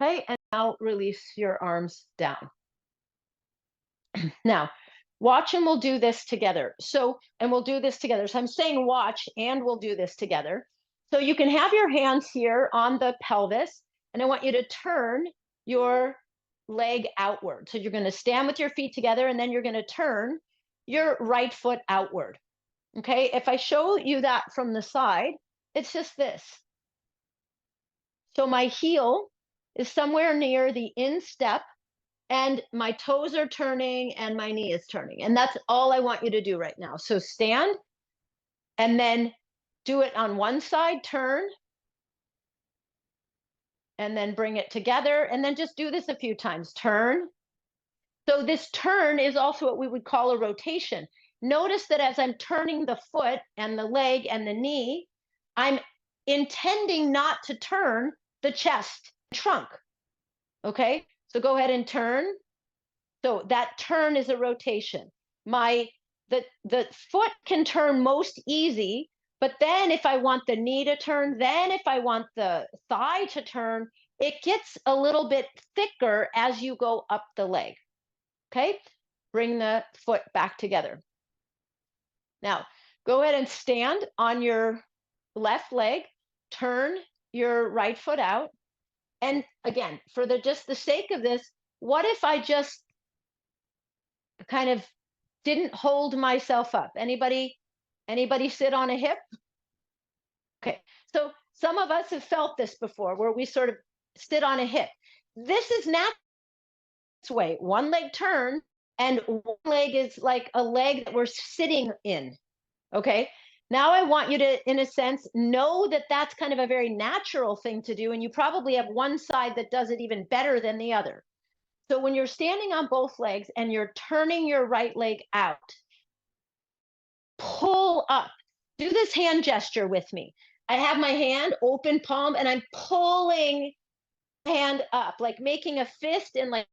Okay, and now release your arms down. Now, watch and we'll do this together. And we'll do this together. So I'm saying watch and we'll do this together. So you can have your hands here on the pelvis, and I want you to turn your leg outward. So you're going to stand with your feet together, and then you're going to turn your right foot outward. Okay, if I show you that from the side, it's just this. So my heel is somewhere near the instep, and my toes are turning and my knee is turning. And that's all I want you to do right now. So stand and then do it on one side, turn, and then bring it together. And then just do this a few times, turn. So this turn is also what we would call a rotation. Notice that as I'm turning the foot and the leg and the knee, I'm intending not to turn the chest, trunk. Okay, so go ahead and turn. So that turn is a rotation. The foot can turn most easy, but then if I want the knee to turn, then if I want the thigh to turn, it gets a little bit thicker as you go up the leg. Okay, bring the foot back together. Now, go ahead and stand on your left leg, turn your right foot out. And again, for just the sake of this, what if I just kind of didn't hold myself up? Anybody sit on a hip? Okay, so some of us have felt this before, where we sort of sit on a hip. This is natural way. One leg turn, and one leg is like a leg that we're sitting in. Okay, now I want you to, in a sense, know that that's kind of a very natural thing to do, and you probably have one side that does it even better than the other. So when you're standing on both legs and you're turning your right leg out, pull up. Do this hand gesture with me. I have my hand open palm and I'm pulling hand up, like making a fist and like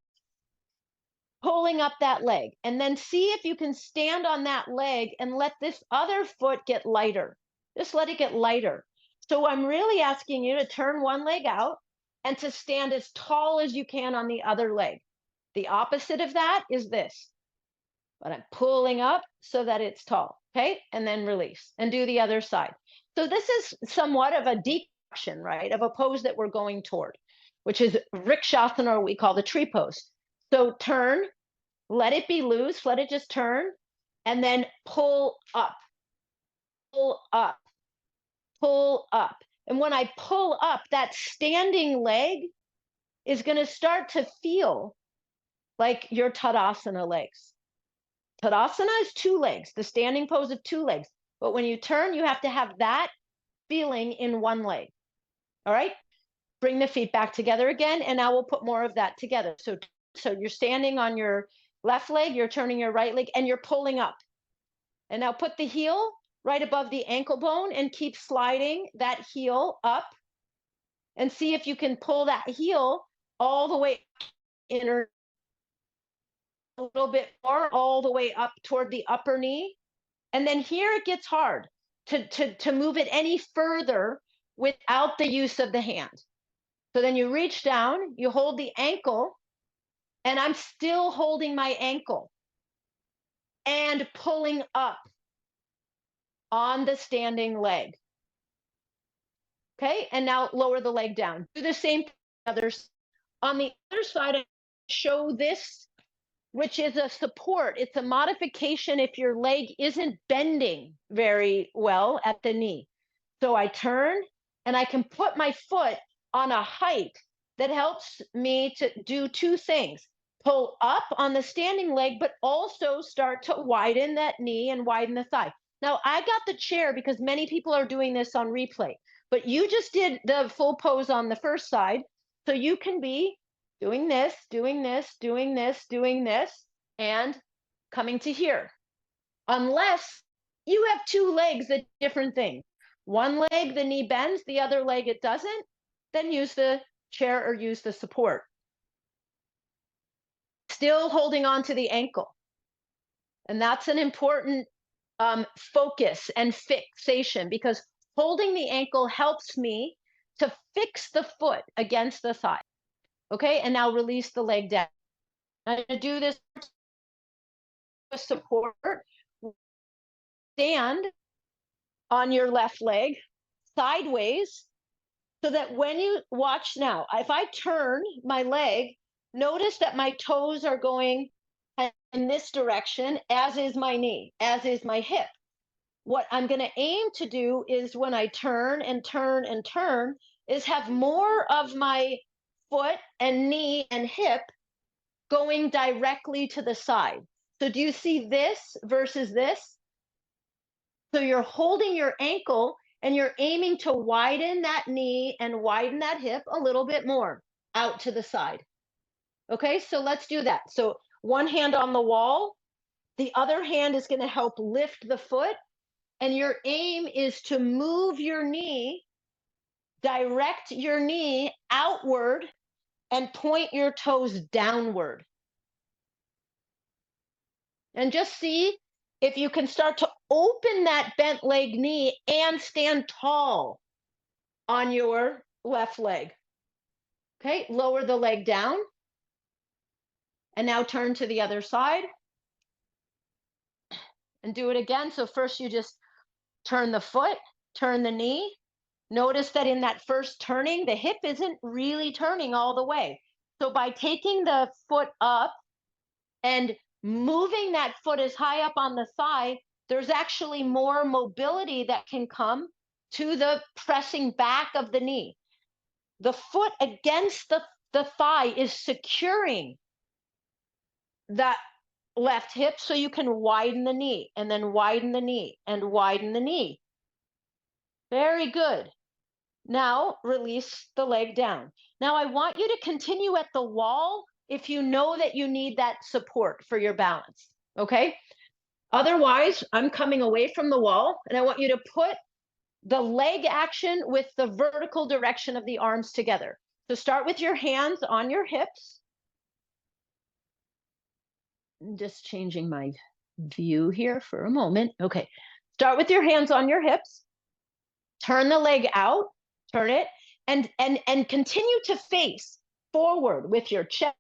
pulling up that leg. And then see if you can stand on that leg and let this other foot get lighter. Just let it get lighter. So I'm really asking you to turn one leg out and to stand as tall as you can on the other leg. The opposite of that is this. But I'm pulling up so that it's tall. Okay, and then release and do the other side. So this is somewhat of a deconstruction, right, of a pose that we're going toward, which is Vrisasana, or we call the tree pose. So turn, let it be loose, let it just turn, and then pull up, pull up, pull up. And when I pull up, that standing leg is going to start to feel like your Tadasana legs. Tadasana is two legs, the standing pose of two legs. But when you turn, you have to have that feeling in one leg. All right? Bring the feet back together again, and now we'll put more of that together. So you're standing on your left leg, you're turning your right leg, and you're pulling up. And now put the heel right above the ankle bone and keep sliding that heel up. And see if you can pull that heel all the way inner, a little bit more, all the way up toward the upper knee. And then here it gets hard to move it any further without the use of the hand. So then you reach down, you hold the ankle, and I'm still holding my ankle and pulling up on the standing leg. Okay, and now lower the leg down. Do the same others. On the other side, I show this, which is a support. It's a modification if your leg isn't bending very well at the knee. So I turn and I can put my foot on a height that helps me to do two things. Pull up on the standing leg, but also start to widen that knee and widen the thigh. Now, I got the chair because many people are doing this on replay, but you just did the full pose on the first side. So you can be doing this, doing this, doing this, doing this, and coming to here. Unless you have two legs at different things. One leg, the knee bends, the other leg, it doesn't, then use the chair or use the support. Still holding on to the ankle. And that's an important focus and fixation, because holding the ankle helps me to fix the foot against the thigh. Okay, and now release the leg down. I'm going to do this with support. Stand on your left leg sideways so that when you watch now, if I turn my leg, notice that my toes are going in this direction, as is my knee, as is my hip. What I'm going to aim to do is when I turn and turn and turn, is have more of my foot and knee and hip going directly to the side. So do you see this versus this? So you're holding your ankle and you're aiming to widen that knee and widen that hip a little bit more out to the side. Okay, so let's do that. So one hand on the wall, the other hand is going to help lift the foot, and your aim is to move your knee, direct your knee outward, and point your toes downward. And just see if you can start to open that bent leg knee and stand tall on your left leg. Okay, lower the leg down. And now turn to the other side and do it again. So first you just turn the foot, turn the knee. Notice that in that first turning, the hip isn't really turning all the way. So by taking the foot up and moving that foot as high up on the thigh, there's actually more mobility that can come to the pressing back of the knee. The foot against the thigh is securing that left hip so you can widen the knee and then widen the knee and widen the knee. Very good. Now release the leg down. Now I want you to continue at the wall if you know that you need that support for your balance, okay? Otherwise, I'm coming away from the wall and I want you to put the leg action with the vertical direction of the arms together. So start with your hands on your hips. I'm just changing my view here for a moment. Okay, start with your hands on your hips. Turn the leg out, turn it, and continue to face forward with your chest,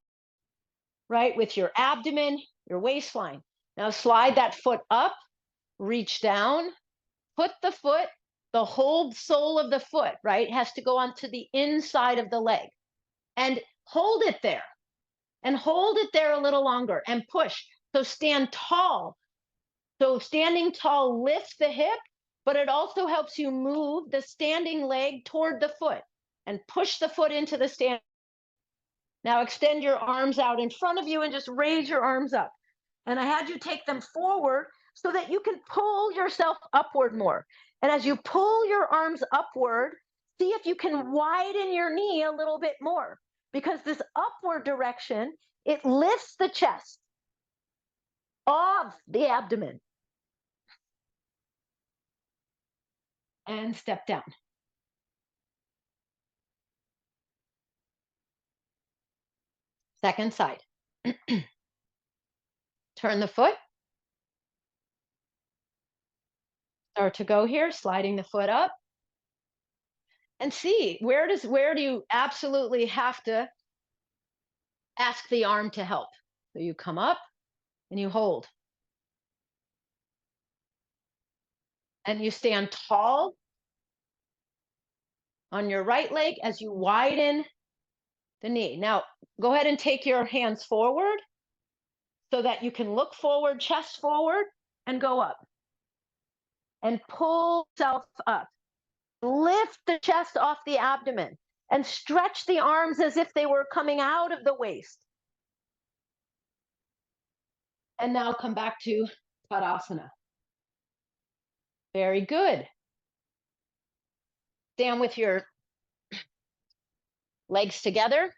right? With your abdomen, your waistline. Now slide that foot up, reach down, put the foot, the whole sole of the foot, right, has to go onto the inside of the leg. And hold it there. And hold it there a little longer and push. So stand tall. So standing tall lifts the hip, but it also helps you move the standing leg toward the foot and push the foot into the stand. Now extend your arms out in front of you and just raise your arms up. And I had you take them forward so that you can pull yourself upward more. And as you pull your arms upward, see if you can widen your knee a little bit more, because this upward direction, it lifts the chest off the abdomen. And step down. Second side. Turn the foot. Start to go here, sliding the foot up. And see, where do you absolutely have to ask the arm to help? So you come up and you hold. And you stand tall on your right leg as you widen the knee. Now, go ahead and take your hands forward so that you can look forward, chest forward, and go up. And pull yourself up. Lift the chest off the abdomen and stretch the arms as if they were coming out of the waist. And now come back to Tadasana. Very good. Stand with your legs together.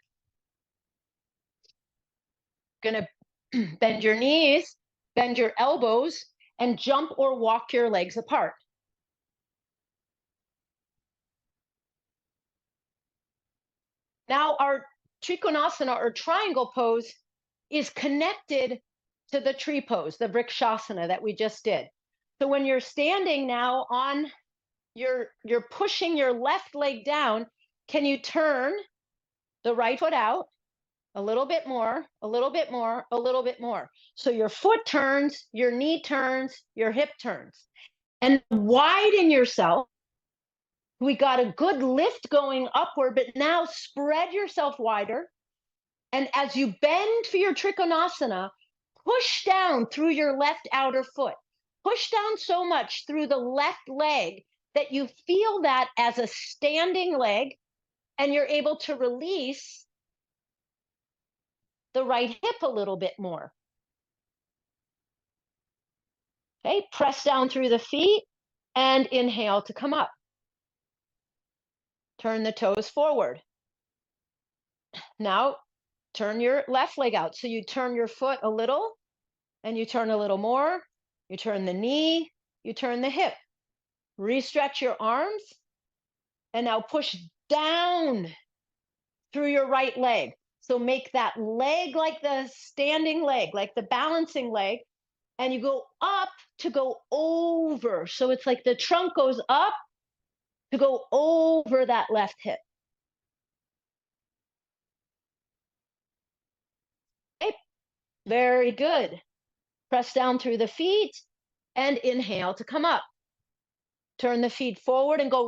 Gonna bend your knees, bend your elbows, and jump or walk your legs apart. Now our Trikonasana or triangle pose is connected to the tree pose, the Vrisasana that we just did. So when you're standing now on you're pushing your left leg down, can you turn the right foot out a little bit more, a little bit more, a little bit more. So your foot turns, your knee turns, your hip turns. And widen yourself. We got a good lift going upward, but now spread yourself wider. And as you bend for your Trikonasana, push down through your left outer foot. Push down so much through the left leg that you feel that as a standing leg, and you're able to release the right hip a little bit more. Okay, press down through the feet and inhale to come up. Turn the toes forward. Now turn your left leg out. So you turn your foot a little and you turn a little more. You turn the knee, you turn the hip. Restretch your arms and now push down through your right leg. So make that leg like the standing leg, like the balancing leg, and you go up to go over. So it's like the trunk goes up to go over that left hip. Okay, very good. Press down through the feet and inhale to come up. Turn the feet forward and go